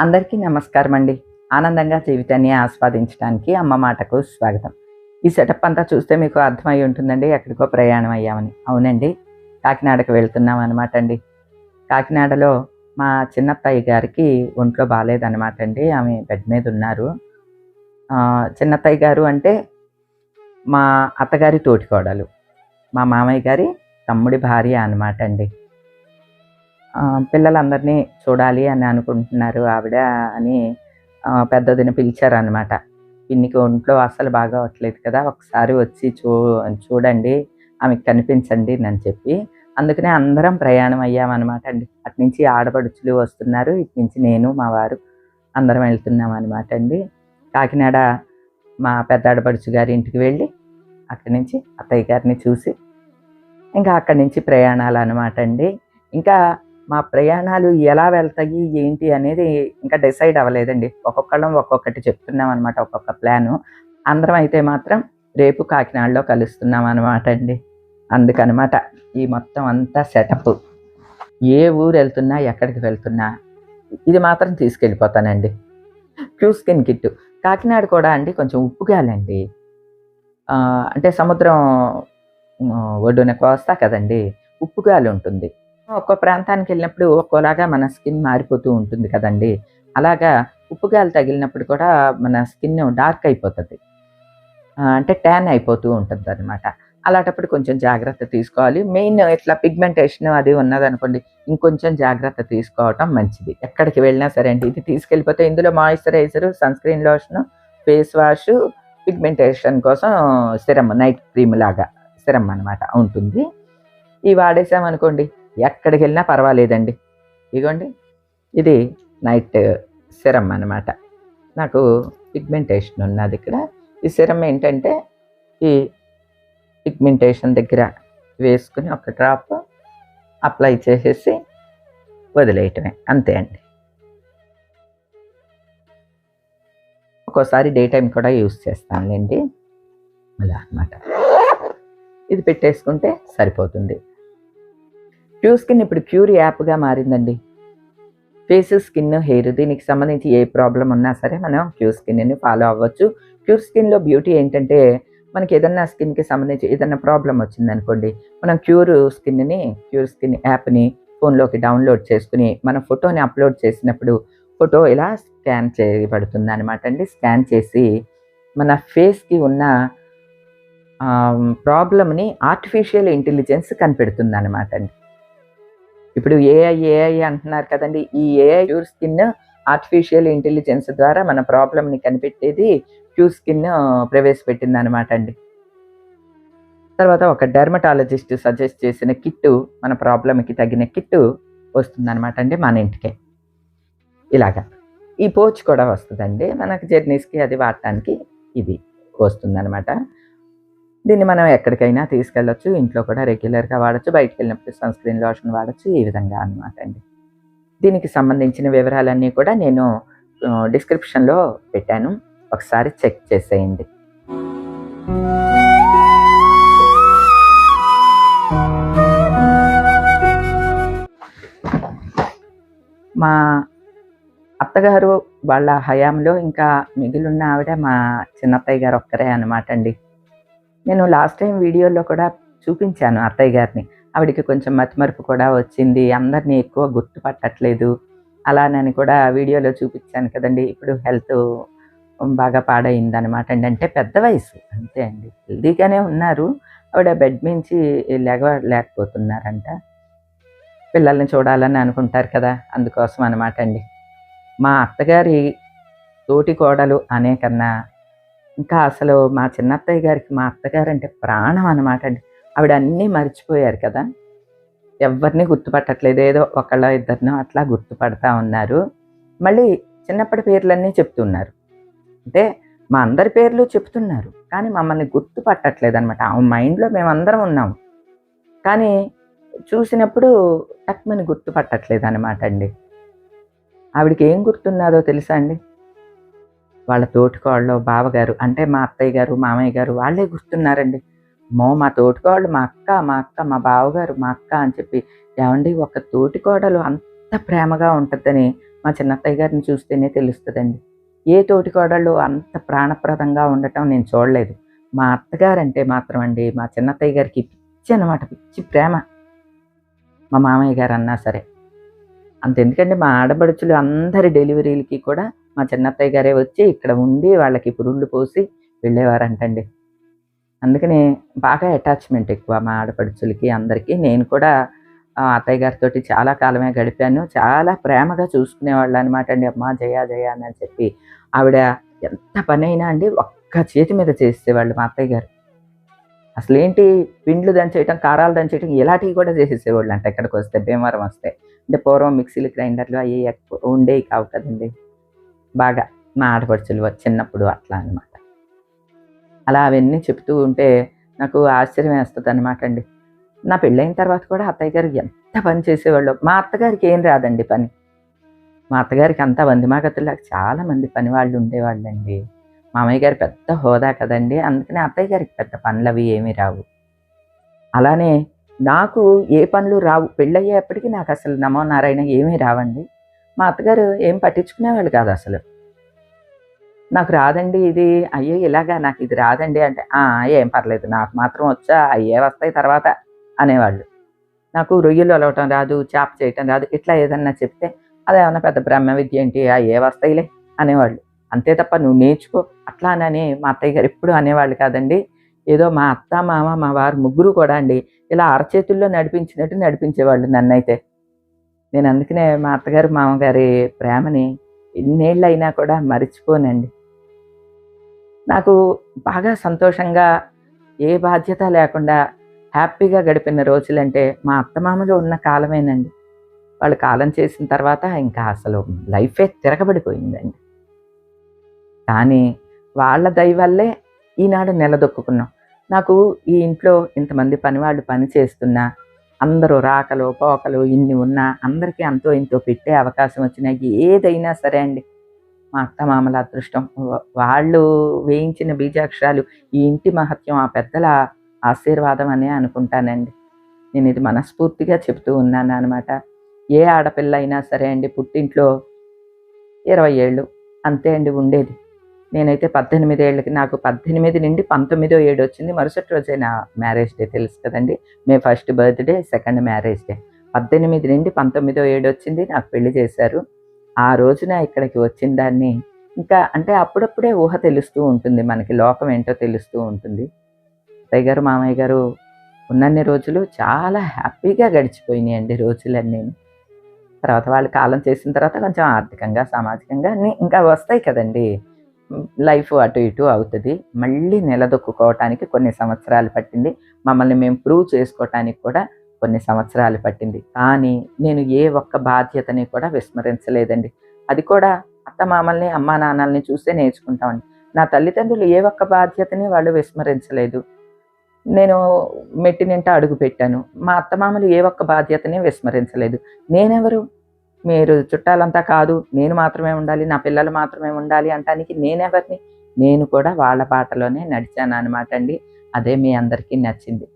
అందరికీ నమస్కారం అండి. ఆనందంగా జీవితాన్ని ఆస్వాదించడానికి అమ్మ మాటకు స్వాగతం. ఈ సెటప్ అంతా చూస్తే మీకు అర్థమై ఉంటుందండి ఎక్కడికో ప్రయాణం అయ్యామని. అవునండి, కాకినాడకు వెళ్తున్నాం అనమాట అండి. కాకినాడలో మా చిన్నత్తయ్య గారికి ఒంట్లో బాలేదనమాట అండి. ఆమె బెడ్ మీద ఉన్నారు. చిన్నత్తయ్య గారు అంటే మా అత్తగారి తోటికోడలు, మా మామయ్య గారి తమ్ముడి భార్య అనమాట అండి. పిల్లలందరినీ చూడాలి అని అనుకుంటున్నారు ఆవిడ అని పెద్దదిని పిలిచారనమాట. పిన్నికి ఒంట్లో అస్సలు బాగోట్లేదు కదా, ఒకసారి వచ్చి చూడండి, ఆమెకు కనిపించండి అని చెప్పి అందుకనే అందరం ప్రయాణం అయ్యామన్నమాట అండి. అటునుంచి ఆడపడుచులు వస్తున్నారు, ఇటు నుంచి నేను మా వారు అందరం వెళ్తున్నాం అనమాట అండి. కాకినాడ మా పెద్ద ఆడపడుచు గారి ఇంటికి వెళ్ళి అక్కడి నుంచి అత్తయ్య గారిని చూసి ఇంకా అక్కడి నుంచి ప్రయాణాలు అనమాట అండి. ఇంకా మా ప్రయాణాలు ఎలా వెళ్తాయి ఏంటి అనేది ఇంకా డిసైడ్ అవ్వలేదండి. ఒక్కొక్కళ్ళం ఒక్కొక్కటి చెప్తున్నాం అనమాట, ఒక్కొక్క ప్లాను. అందరం అయితే మాత్రం రేపు కాకినాడలో కలుస్తున్నాం అనమాట అండి. అందుకనమాట ఈ మొత్తం అంతా సెటప్. ఏ ఊరు వెళ్తున్నా ఎక్కడికి వెళ్తున్నా ఇది మాత్రం తీసుకెళ్ళిపోతానండి. క్యూస్కిన్ కిట్. కాకినాడ కూడా అండి కొంచెం ఉప్పుగాలండి, అంటే సముద్రం ఒడ్డున కోస్తా కదండి, ఉప్పుగాలి ఉంటుంది. ఒక్కో ప్రాంతానికి వెళ్ళినప్పుడు ఒక్కోలాగా మన స్కిన్ మారిపోతూ ఉంటుంది కదండి. అలాగా ఉప్పుగాలి తగిలినప్పుడు కూడా మన స్కిన్ డార్క్ అయిపోతుంది, అంటే ట్యాన్ అయిపోతూ ఉంటుంది అనమాట. అలాంటప్పుడు కొంచెం జాగ్రత్త తీసుకోవాలి. మెయిన్ ఇట్లా పిగ్మెంటేషన్ అది ఉన్నదనుకోండి, ఇంకొంచెం జాగ్రత్త తీసుకోవటం మంచిది ఎక్కడికి వెళ్ళినా సరే అండి. ఇది తీసుకెళ్ళిపోతే ఇందులో moisturiser, sunscreen lotion, face wash, pigmentation కోసం సిరమ్, నైట్ క్రీమ్ లాగా సిరమ్ అనమాట ఉంటుంది. ఇవి వాడేసామనుకోండి ఎక్కడికి వెళ్ళినా పర్వాలేదండి. ఇదిగోండి, ఇది నైట్ సిరమ్ అనమాట. నాకు పిగ్మెంటేషన్ ఉన్నది ఇక్కడ. ఈ సిరమ్ ఏంటంటే ఈ పిగ్మెంటేషన్ దగ్గర వేసుకుని ఒక డ్రాప్ అప్లై చేసేసి వదిలేయటమే, అంతే అండి. ఒక్కోసారి డే టైం కూడా యూస్ చేస్తానులేండి, అలా అనమాట. ఇది పెట్టేసుకుంటే సరిపోతుంది. క్యూస్కిన్ ఇప్పుడు క్యూర్ యాప్గా మారిందండి. ఫేస్, స్కిన్, హెయిర్ దీనికి సంబంధించి ఏ ప్రాబ్లం ఉన్నా సరే మనం క్యూస్కిన్ని ఫాలో అవ్వచ్చు. క్యూస్కిన్లో బ్యూటీ ఏంటంటే మనకి ఏదన్నా స్కిన్కి సంబంధించి ఏదన్నా ప్రాబ్లం వచ్చిందనుకోండి, మనం క్యూర్ స్కిన్ యాప్ని ఫోన్లోకి డౌన్లోడ్ చేసుకుని మన ఫోటోని అప్లోడ్ చేసినప్పుడు ఫోటో ఇలా స్కాన్ చేయబడుతుంది అనమాట అండి. స్కాన్ చేసి మన ఫేస్కి ఉన్న ప్రాబ్లమ్ని ఆర్టిఫిషియల్ ఇంటెలిజెన్స్ కనిపెడుతుంది అనమాట అండి. ఇప్పుడు ఏఐ అంటున్నారు కదండి, ఈ AI cure skin artificial intelligence ద్వారా మన ప్రాబ్లమ్ని కనిపెట్టేది క్యూర్ స్కిన్ ప్రవేశపెట్టింది అనమాట అండి. తర్వాత ఒక డెర్మటాలజిస్ట్ సజెస్ట్ చేసిన కిట్టు, మన ప్రాబ్లమ్కి తగిన కిట్టు వస్తుందన్నమాట అండి మన ఇంటికే. ఇలాగా ఈ పోచ్ కూడా వస్తుందండి మనకు, జర్నీస్కి అది వాడటానికి ఇది వస్తుందన్నమాట. దీన్ని మనం ఎక్కడికైనా తీసుకెళ్ళొచ్చు, ఇంట్లో కూడా రెగ్యులర్గా వాడచ్చు, బయటకు వెళ్ళినప్పుడు సన్స్క్రీన్ లోషన్ వాడచ్చు, ఈ విధంగా అనమాట అండి. దీనికి సంబంధించిన వివరాలన్నీ కూడా నేను డిస్క్రిప్షన్లో పెట్టాను, ఒకసారి చెక్ చేసేయండి. మా అత్తగారు వాళ్ళ హయాంలో ఇంకా మిగిలిన ఆవిడ మా చిన్నత్తయ్య గారు ఒక్కరే అనమాట అండి. నేను లాస్ట్ టైం వీడియోలో కూడా చూపించాను అత్తయ్య గారిని. ఆవిడకి కొంచెం మతిమరుపు కూడా వచ్చింది, అందరినీ ఎక్కువ గుర్తుపట్టట్లేదు అలానని కూడా వీడియోలో చూపించాను కదండి. ఇప్పుడు హెల్త్ బాగా పాడైందనమాట అండి. అంటే పెద్ద వయసు అంతే అండి, హెల్దీగానే ఉన్నారు, ఆవిడ బెడ్ నుంచి లేకపోతున్నారంట. పిల్లల్ని చూడాలని అనుకుంటారు కదా, అందుకోసం అనమాట అండి. మా అత్తగారి తోటి కోడలు అనే కన్నా ఇంకా అసలు మా చిన్నత్తయ్య గారికి మా అత్తగారు అంటే ప్రాణం అనమాట అండి. ఆవిడ అన్నీ మర్చిపోయారు కదా, ఎవరిని గుర్తుపట్టట్లేదు, ఏదో ఒకళ్ళ ఇద్దరినో అట్లా గుర్తుపడతా ఉన్నారు. మళ్ళీ చిన్నప్పటి పేర్లన్నీ చెప్తున్నారు, అంటే మా అందరి పేర్లు చెప్తున్నారు కానీ మమ్మల్ని గుర్తుపట్టట్లేదు అనమాట. ఆ మైండ్లో మేమందరం ఉన్నాము కానీ చూసినప్పుడు టక్మని గుర్తుపట్టట్లేదు అనమాట అండి. ఆవిడకి ఏం గుర్తున్నదో తెలుసా అండి, వాళ్ళ తోటికోళ్ళు బావగారు అంటే మా అత్తయ్య గారు, మామయ్య గారు వాళ్ళే గుర్తున్నారండి. మా తోటికోళ్ళు మా అక్క, మా బావగారు, మా అక్క అని చెప్పి. ఏమండి, ఒక తోటికోడలు అంత ఎంత ప్రేమగా ఉంటుందని మా చిన్నత్తయ్య గారిని చూస్తేనే తెలుస్తుందండి. ఏ తోటికోడళ్ళు అంత ప్రాణప్రదంగా ఉండటం నేను చూడలేదు. మా అత్తగారంటే మాత్రం అండి, మా చిన్నత్తయ్య గారికి పిచ్చి అనమాట, పిచ్చి ప్రేమ. మా మామయ్య గారన్నా సరే. అంతెందుకండి, మా ఆడపడుచులు అందరి డెలివరీలకి కూడా మా చిన్నత్తయ్య గారే వచ్చి ఇక్కడ ఉండి వాళ్ళకి పురుళ్ళు పోసి వెళ్ళేవారంటండి. అందుకని బాగా అటాచ్‌మెంట్ ఎక్కువ మా ఆడపడుచులకి అందరికీ. నేను కూడా అత్తయ్య గారితోటి చాలా కాలమే గడిపాను. చాలా ప్రేమగా చూసుకునేవాళ్ళనమాట అండి. అమ్మా జయ, జయ అని చెప్పి. ఆవిడ ఎంత పనైనా అండి ఒక్క చేతి మీద చేసేసేవాళ్ళు మా అత్తయ్య గారు. అసలేంటి, పిండ్లు దంచేయటం, కారాలు దంచేయటం ఇలాంటివి కూడా చేసేసేవాళ్ళంట ఇక్కడికొస్తే, భీమవరం వస్తే. అంటే పూర్వం మిక్సీలు, గ్రైండర్లు అయ్యి ఉండేవి కావు కదండీ. బాగా మా ఆడపడుచులు చిన్నప్పుడు అట్లా అనమాట. అలా అవన్నీ చెప్తూ ఉంటే నాకు ఆశ్చర్యం వేస్తదనమాట అండి. నా పెళ్ళైన తర్వాత కూడా అత్తయ్య గారు ఎంత పని చేసేవాళ్ళో. మా అత్తగారికి ఏం రాదండి పని. మా అత్తగారికి అంతా వందిమాగతుల్లాగా చాలా మంది పనివాళ్ళు ఉండేవాళ్ళండి. మామయ్య గారు పెద్ద హోదా కదండీ. అందుకని అత్తయ్య గారికి పెద్ద పనులవి ఏమీ రావు. అలానే నాకు ఏ పనులు రావు. పెళ్ళయ్యేప్పటికి నాకసలు నమో నారాయణ ఏమీ రావండి. మా అత్తగారు ఏం పట్టించుకునేవాళ్ళు కాదసలు. నాకు రాదండి ఇది, అయ్యో ఇలాగా నాకు ఇది రాదండి అంటే, ఏం పర్లేదు నాకు మాత్రం వచ్చా, అయ్యే వస్తాయి తర్వాత అనేవాళ్ళు. నాకు రొయ్యలు ఒలవటం రాదు, చేప చేయటం రాదు, ఇట్లా ఏదన్నా చెప్తే అదేమన్నా పెద్ద బ్రహ్మ విద్య ఏంటి, అయ్యే వస్తాయిలే అనేవాళ్ళు. అంతే తప్ప నువ్వు నేర్చుకో అట్లా అని మా అత్తయ్య గారు ఎప్పుడు అనేవాళ్ళు కాదండి. ఏదో మా అత్త, మామ, మా వారు ముగ్గురు కూడా అండి ఇలా అరచేతుల్లో నడిపించినట్టు నడిపించేవాళ్ళు నన్నైతే. నేను అందుకనే మా అత్తగారు, మామగారి ప్రేమని ఎన్నేళ్ళైనా కూడా మరిచిపోనండి. నాకు బాగా సంతోషంగా, ఏ బాధ్యత లేకుండా హ్యాపీగా గడిపిన రోజులంటే మా అత్తమామలు ఉన్న కాలమేనండి. వాళ్ళు కాలం చేసిన తర్వాత ఇంకా అసలు లైఫే తిరగబడిపోయిందండి. కానీ వాళ్ళ దయ వల్లే ఈనాడు నిలదొక్కుకున్నాం. నాకు ఈ ఇంట్లో ఇంతమంది పనివాళ్ళు పని చేస్తున్నా, అందరూ రాకలు, పోకలు ఇన్ని ఉన్నా అందరికీ అంతో ఇంతో పెట్టే అవకాశం వచ్చినా ఏదైనా సరే అండి, మా అత్తమామల అదృష్టం. వాళ్ళు వేయించిన బీజాక్షరాలు, ఈ ఇంటి మహత్యం ఆ పెద్దల ఆశీర్వాదం అనే అనుకుంటానండి. నేను ఇది మనస్ఫూర్తిగా చెప్తూ ఉన్నాననమాట. ఏ ఆడపిల్ల అయినా సరే అండి పుట్టింట్లో 20 ఏళ్ళు అంతే అండి ఉండేది. నేనైతే 18 ఏళ్ళకి, నాకు 18 నుండి 19వ ఏడు వచ్చింది. మరుసటి రోజే నా మ్యారేజ్ డే, తెలుసు కదండీ. మే 1 బర్త్‌డే, 2 మ్యారేజ్ డే. 18 నుండి 19వ ఏడు వచ్చింది, నాకు పెళ్లి చేశారు. ఆ రోజున ఇక్కడికి వచ్చిన దాన్ని ఇంకా అంటే అప్పుడప్పుడే ఊహ తెలుస్తూ ఉంటుంది మనకి, లోకం ఏంటో తెలుస్తూ ఉంటుంది. అత్తయ్య గారు, మామయ్య గారు ఉన్నన్ని రోజులు చాలా హ్యాపీగా గడిచిపోయినాయండి రోజులన్నీను. తర్వాత వాళ్ళు కాలం చేసిన తర్వాత కొంచెం ఆర్థికంగా, సామాజికంగా అన్నీ ఇంకా వస్తాయి కదండీ. లైఫ్ అటు ఇటు అవుతది. మళ్ళీ నిలదొక్కుకోవటానికి కొన్ని సంవత్సరాలు పట్టింది. మమ్మల్ని మేము ప్రూవ్ చేసుకోవటానికి కూడా కొన్ని సంవత్సరాలు పట్టింది. కానీ నేను ఏ ఒక్క బాధ్యతని కూడా విస్మరించలేదండి. అది కూడా అత్తమామల్ని, అమ్మా నాన్నల్ని చూసే నేర్చుకుంటామండి. నా తల్లిదండ్రులు ఏ ఒక్క బాధ్యతని వాళ్ళు విస్మరించలేదు. నేను మెట్టినింట అడుగుపెట్టాను. మా అత్తమామలు ఏ ఒక్క బాధ్యతని విస్మరించలేదు. నేనెవరు? మీరు చుట్టాలంతా కాదు, నేను మాత్రమే ఉండాలి, నా పిల్లలు మాత్రమే ఉండాలి అంటానికి నేనెవరిని? నేను కూడా వాళ్ళ బాటలోనే నడిచాననమాట అండి. అదే మీ అందరికీ నచ్చింది.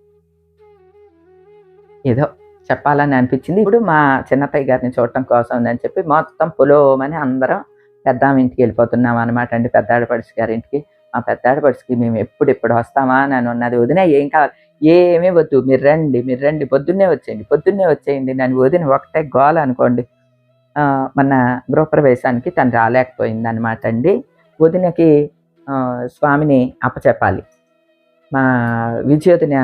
ఏదో చెప్పాలని అనిపించింది. ఇప్పుడు మా చిన్నత్తయ్య గారిని చూడటం కోసం అని చెప్పి మొత్తం పొలోమని అందరం పెద్దామె ఇంటికి వెళ్ళిపోతున్నాం అనమాట అండి, పెద్ద ఆడపడుచు గారింటికి. ఆ పెద్ద ఆడపడుచుకి మేము ఎప్పుడెప్పుడు వస్తామా అని ఉన్నది. వదిన ఏం కావాలి, ఏమీ వద్దు, మీరు రండి, పొద్దున్నే వచ్చేయండి నన్ను వదిన ఒకటే గోల అనుకోండి. మన గృహప్రవేశానికి తను రాలేకపోయిందనమాట అండి. వదినకి స్వామిని అప్పచెప్పాలి. మా విజయోదిన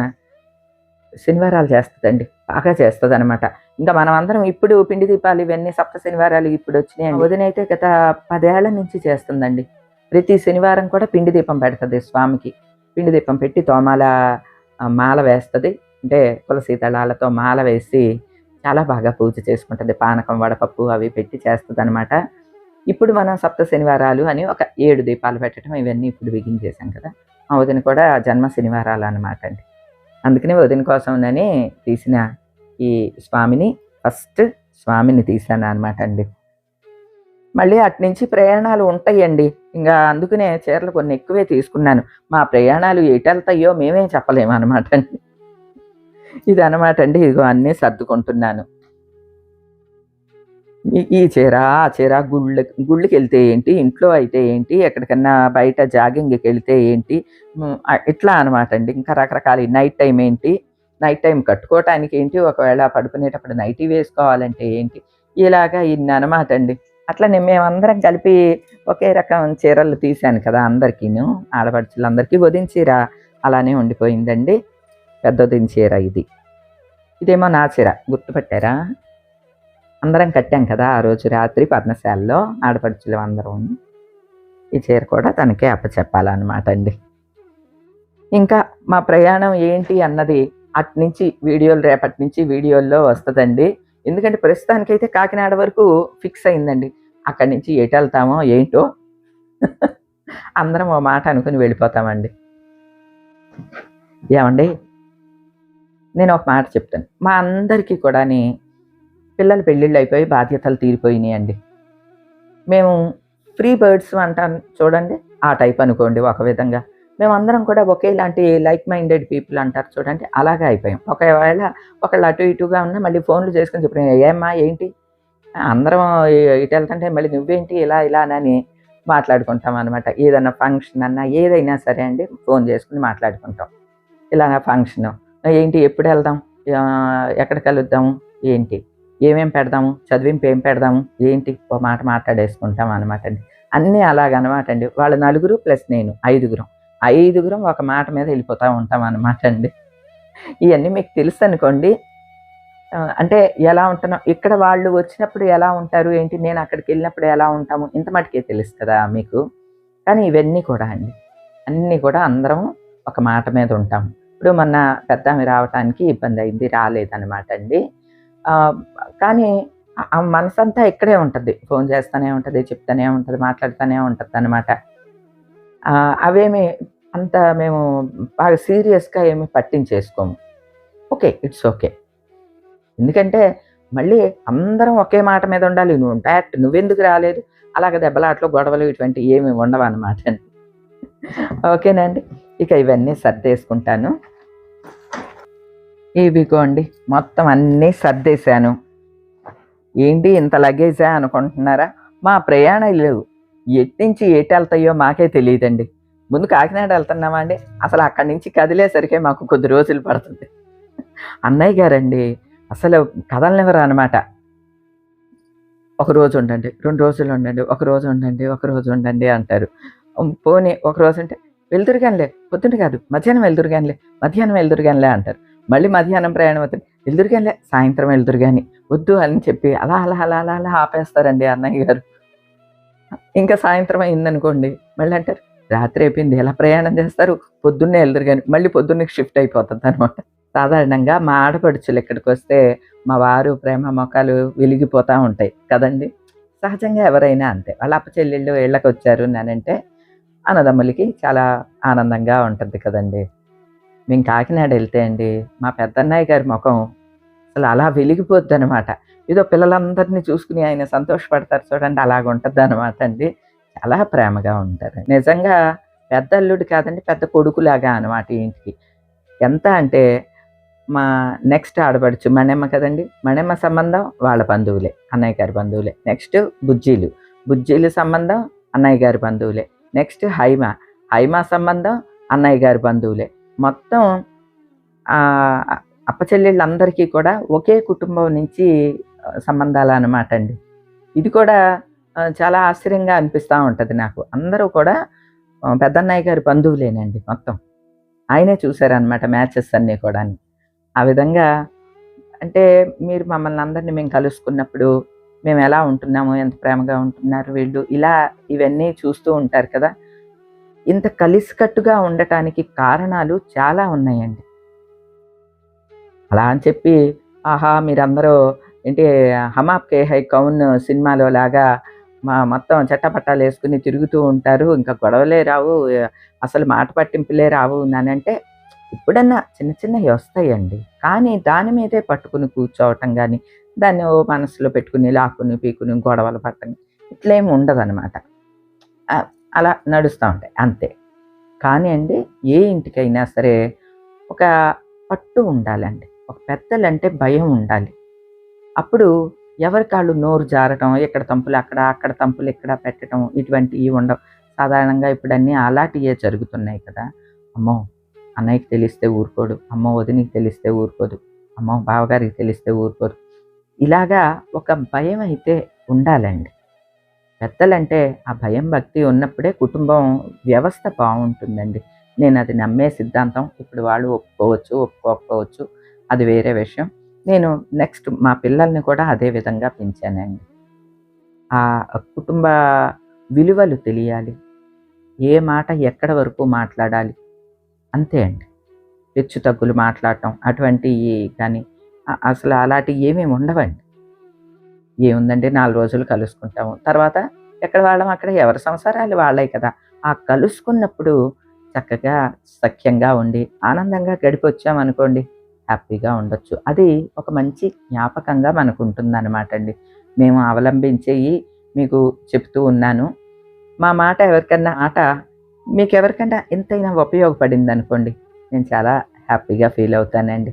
శనివారాలు చేస్తదండి, బాగా చేస్తదనమాట. ఇంకా మనం అందరం ఇప్పుడు పిండి దీపాలు ఇవన్నీ సప్త శనివారాలు ఇప్పుడు వచ్చినాయండి. వదిన అయితే గత 10 ఏళ్ల నుంచి చేస్తుందండి. ప్రతి శనివారం కూడా పిండి దీపం పెడతది స్వామికి. పిండి దీపం పెట్టి తోమాల మాల వేస్తది. అంటే తులసి దళాలతో మాల వేసి చాలా బాగా పూజ చేసుకుంటది. పానకం, వడపప్పు అవి పెట్టి చేస్తదనమాట. ఇప్పుడు మనం సప్త శనివారాలు అని ఒక 7 దీపాలు పెట్టడం ఇవన్నీ ఇప్పుడు బిగించేసాం కదా. మా వదిన కూడా జన్మ శనివారాలు అనమాట అండి. అందుకనే వదిన కోసమని తీసిన ఈ ఫస్ట్ స్వామిని తీశాను అనమాట అండి. మళ్ళీ అటునుంచి ప్రయాణాలు ఉంటాయండి. ఇంకా అందుకనే చీరలు కొన్ని ఎక్కువే తీసుకున్నాను. మా ప్రయాణాలు ఎటెళ్తాయో మేమే చెప్పలేమనమాట అండి. ఇదనమాట అండి. ఇదిగో అన్నీ సర్దుకుంటున్నాను. ఈ చీర, ఆ చీర గుళ్ళకెళ్తే ఏంటి, ఇంట్లో అయితే ఏంటి, ఎక్కడికన్నా బయట జాగింగ్‌కెళ్తే ఏంటి, ఇట్లా అనమాట అండి. ఇంకా రకరకాల నైట్ టైమ్ ఏంటి, నైట్ టైమ్ కట్టుకోవటానికి ఏంటి, ఒకవేళ పడుకునేటప్పుడు నైటీ వేసుకోవాలంటే ఏంటి, ఇలాగా ఇన్ననమాట అండి. అట్లనే మేమందరం కలిపి ఒకే రకం చీరలు తీశాను కదా! అందరికీను. ఆడపడుచులందరికీ వదిన చీర అలానే ఉండిపోయిందండి. పెద్దొదిన చీర ఇది. ఇదేమో నా చీర గుర్తుపట్టారా? అందరం కట్టాం కదా! ఆ రోజు రాత్రి పర్ణశాలలో ఆడపడుచులం అందరం. ఈ చీర కూడా తనకే అప్పచెప్పాలనమాట అండి. ఇంకా మా ప్రయాణం ఏంటి అన్నది అటునుంచి వీడియోలు రేపటి నుంచి వీడియోల్లో వస్తదండి. ఎందుకంటే ప్రస్తుతానికైతే కాకినాడ వరకు ఫిక్స్ అయిందండి. అక్కడి నుంచి ఎటెళ్తామో ఏంటో అందరం ఓ మాట అనుకుని వెళ్ళిపోతామండి. ఏవండీ నేను ఒక మాట చెప్తాను. మా అందరికీ కూడాని పిల్లల పెళ్ళిళ్ళయిపోయి బాధ్యతలు తీరిపోయినియండి. మేము ఫ్రీ బర్డ్స్ అంటాం చూడండి, ఆ టైప్ అనుకోండి ఒక విధంగా. మేమందరం కూడా ఒకేలాంటి లైక్ మైండెడ్ పీపుల్ అంటారు చూడండి, అలాగే అయిపోయాం. ఒకవేళ ఒకళ్ళు అటు ఇటుగా ఉన్నా మళ్ళీ ఫోన్‌లు చేసుకొని చెప్పడం, "ఏమ్మా ఏంటి? అందరం ఇటెళ్తుంటే మళ్ళీ నువ్వేంటి ఇలా ఇలా" అని మాట్లాడుకుంటాం అనమాట. ఏదన్నా ఫంక్షన్ అన్నా ఏదైనా సరే అండి ఫోన్ చేసుకొని మాట్లాడుకుంటాం. ఇలాగ ఫంక్షను. ఏంటి ఎప్పుడెళ్దాం? ఎక్కడ కలుద్దాము? ఏంటి? ఏమేం పెడదాము? చదివింపు ఏం పెడదాము? ఏంటి? ఓ మాట మాట్లాడేసుకుంటాం అనమాటండి. అన్నీ అలాగనమాటండి. వాళ్ళు నలుగురు ప్లస్ నేను ఐదుగురం. ఐదుగురం ఒక మాట మీద ఎళ్ళిపోతా ఉంటాం అనమాటండి. ఇయన్నీ మీకు తెలుసనుకోండి. అంటే ఎలా ఉంటున్నాం ఇక్కడ వాళ్ళు వచ్చినప్పుడు ఎలా ఉంటారు? ఏంటి? నేను అక్కడికెళ్ళినప్పుడు ఎలా ఉంటాము? ఇంత మటుకే తెలుసు కదా మీకు. కానీ ఇవన్నీ కూడా అండి. అన్నీ కూడా అందరం ఒక మాట మీద ఉంటాం. ఇప్పుడు మొన్న పెద్దామె రావటానికి ఇబ్బందయింది. రాలేదనమాట అండి. ఆహ్, కానీ ఆ మనసంతా ఇక్కడే ఉంటది. ఫోను చేస్తానే ఉంటది, చెప్తానే ఉంటది, మాట్లాడుతానే ఉంటదనమాట. అవేమి అంత మేము బాగా సీరియస్‌గా ఏమి పట్టించేసుకోము. ఓకే. It's okay. ఎందుకంటే మళ్ళీ అందరం ఒకే మాట మీద ఉండాలి. నువ్వెందుకు రాలేదు? అలాగ దెబ్బలాటలు, గొడవలు ఇటువంటివి ఏమి ఉండవనమాట. ఓకేనండి. ఇక ఇవన్నీ సర్దేసుకుంటాను. ఇవిగోండి మొత్తం అన్నీ సర్దేశాను. ఏంటి ఇంత లగేజా అనుకుంటున్నారా? మా ప్రయాణాలు ఎట్నుంచి ఎటెళ్తాయో మాకే తెలీదండి. ముందు కాకినాడ ఎళ్తున్నామా అండి, అసలు అక్కడి నుంచి కదిలేసరికే మాకు కొద్ది రోజులు పడుతుంది. అన్నయ్య గారండి అసలు కదలనివ్వరనమాట. ఒకరోజు ఉండండి, 2 రోజులు ఉండండి, ఒకరోజు ఉండండి, ఒకరోజు ఉండండి అంటారు. పోనీ ఒకరోజుంటే వెళ్దురు గానిలే, పొద్దున కాదు మధ్యాహ్నం వెళ్దురు గానిలే, మధ్యాహ్నం వెళ్దురు గానిలే అంటారు. మళ్ళీ మధ్యాహ్నం ప్రయాణం అవుతుంది. వెళ్దురు గానిలే, సాయంత్రం వెళ్దురు గాని, వద్దు అని చెప్పి అలా, అలా, అలా, అలా, అలా ఆపేస్తారండి అన్నయ్య గారు. ఇంకా సాయంత్రం అయిందనుకోండి, మళ్ళీ అంటారు, "రాత్రి అయిపోయింది ఎలా ప్రయాణం చేస్తారు? పొద్దున్నే ఎళ్దురు గాని" మళ్ళీ పొద్దున్నకి షిఫ్ట్ అయిపోతదనమాట. సాధారణంగా మా ఆడపడుచులు ఇక్కడికొస్తే మా వారు ప్రేమ మొఖాలు వెలిగిపోతా ఉంటాయి కదండీ! సహజంగా ఎవరైనా అంతే. వాళ్ళ అప్పచెల్లెళ్ళు ఇళ్ళకొచ్చారు అనంటే అన్నదమ్ములకి చాలా ఆనందంగా ఉంటది కదండీ! మేము కాకినాడ ఎళ్తే అండి మా పెద్దన్నయ్య గారి మొఖం అసలు అలా వెలిగిపోద్దనమాట. ఏదో పిల్లలందరిని చూసుకొని ఆయన సంతోషపడతారు చూడండి అలాగుంటదనమాట అండి. చాలా ప్రేమగా ఉంటారు. నిజంగా పెద్ద అల్లుడు కాదండి పెద్ద కొడుకులాగా అనమాట ఇంటికి. ఎంత అంటే మా నెక్స్ట్ ఆడపడుచు మణెమ్మ కదండీ! మణెమ్మ సంబంధం వాళ్ళ బంధువులే. అన్నయ్య గారి బంధువులే. నెక్స్ట్ బుజ్జీలు. బుజ్జీలు సంబంధం అన్నయ్య గారి బంధువులే. నెక్స్ట్ హైమ. హైమ సంబంధం అన్నయ్య గారి బంధువులే. మొత్తం ఆహ్, అప్పచెల్లెళ్ళందరికీ కూడా ఒకే కుటుంబం నుంచి సంబంధాలనమాట అండి. ఇది కూడా చాలా ఆశ్చర్యంగా అనిపిస్తా ఉంటది నాకు. అందరూ కూడా పెద్దన్నయ్య గారి బంధువులేనండి మొత్తం. ఆయనే చూసారనమాట మ్యాచెస్ అన్నీ కూడాను. ఆ విధంగా అంటే మీరు మమ్మల్ని అందరిని మేము కలుసుకున్నప్పుడు మేమెలా ఉంటున్నాము, ఎంత ప్రేమగా ఉంటున్నారు వీళ్ళు, ఇలా ఇవన్నీ చూస్తూ ఉంటారు కదా! ఇంత కలిసికట్టుగా ఉండటానికి కారణాలు చాలా ఉన్నాయండి. అలా అని చెప్పి, ఆహా! మీరందరూ ఏంటి 'హమ్ ఆప్కే హై కౌన్' సినిమాలో లాగా మొత్తం చట్టపట్టాలేసుకొని తిరుగుతూ ఉంటారు. ఇంకా గొడవలే రావు, అసలు మాట పట్టింపులే రావు అనంటే ఎప్పుడన్నా చిన్న చిన్నయి వస్తాయండి. కానీ దాని మీదే పట్టుకుని కూర్చోవటం గానీ, దాన్ని ఓ మనసులో పెట్టుకుని, లాక్కుని, పీకుని, గొడవలు పడటం ఇట్లేమి ఉండదనమాట. ఆహ్, అలా నడుస్తా ఉంటాయి అంతే. కానీ అండి ఏ ఇంటికైనా సరే ఒక పట్టు ఉండాలండి. ఒక పెద్దలంటే భయం ఉండాలి. అప్పుడు ఎవరికాళ్ళు నోరు జారటం, ఇక్కడ తంపులు అక్కడ, అక్కడ తంపులు ఇక్కడ పెట్టటం ఇటువంటివి ఉండవు. సాధారణంగా ఇప్పుడన్నీ అలాంటియే జరుగుతున్నాయి కదా! అమ్మో! అన్నయ్యకి తెలిస్తే ఊరుకోడు. అమ్మో! వదినకి తెలిస్తే ఊరుకోదు. అమ్మో! బావగారికి తెలిస్తే ఊరుకోరు. ఇలాగా ఒక భయమైతే ఉండాలండి. పెద్దలంటే ఆ భయం, భక్తి ఉన్నప్పుడే కుటుంబం వ్యవస్థ బావుంటుందండి. నేనది నమ్మే సిద్ధాంతం. ఇప్పుడు వాళ్ళు ఒప్పుకోవచ్చు, ఒప్పుకోకపోవచ్చు. అది వేరే విషయం. నేను నెక్స్ట్ మా పిల్లల్ని కూడా అదే విధంగా పెంచానండి. కుటుంబ విలువలు తెలియాలి. ఏ మాట ఎక్కడి వరకు మాట్లాడాలి అంతే అండి. హెచ్చు తగ్గులు మాట్లాడటం అటువంటియి కానీ అసలు అలాంటియి ఏమీ ఉండవండి. ఏముందండి 4 రోజులు కలుసుకుంటాము. తర్వాత ఎక్కడ వాళ్ళం అక్కడ ఎవరి సంసారాలు వాళ్ళయి కదా! ఆ కలుసుకున్నప్పుడు చక్కగా సఖ్యంగా ఉండి, ఆనందంగా గడిపొచ్చామనుకోండి, హ్యాపీగా ఉండొచ్చు. అది ఒక మంచి జ్ఞాపకంగా మనకుంటుందనమాట అండి. మేము అవలంబించేయి మీకు చెప్తూ ఉన్నాను. మా మాట మీకెవరికన్నా ఎంతైనా ఉపయోగపడిందనుకోండి, నేను చాలా హ్యాపీగా ఫీల్ అవుతానండి.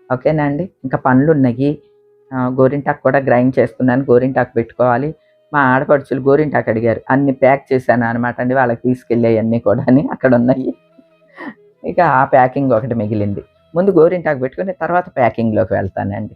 ఓకేనా అండి? ఇంకా పనులున్నయి. గోరింటాకు కూడా గ్రైండ్ చేసుకున్నాను. గోరింటాకు పెట్టుకోవాలి. మా ఆడపడుచులు గోరింటాకు అడిగారు. అన్ని ప్యాక్ చేశాననమాట అండి. వాళ్ళకి తీసుకెళ్ళేయన్నీ కూడాని అక్కడున్నయి. ఇక ఆ ప్యాకింగ్ ఒకటి మిగిలింది. ముందు గోరింటాకు పెట్టుకొని తర్వాత ప్యాకింగ్‌లోకి వెళ్తానండి.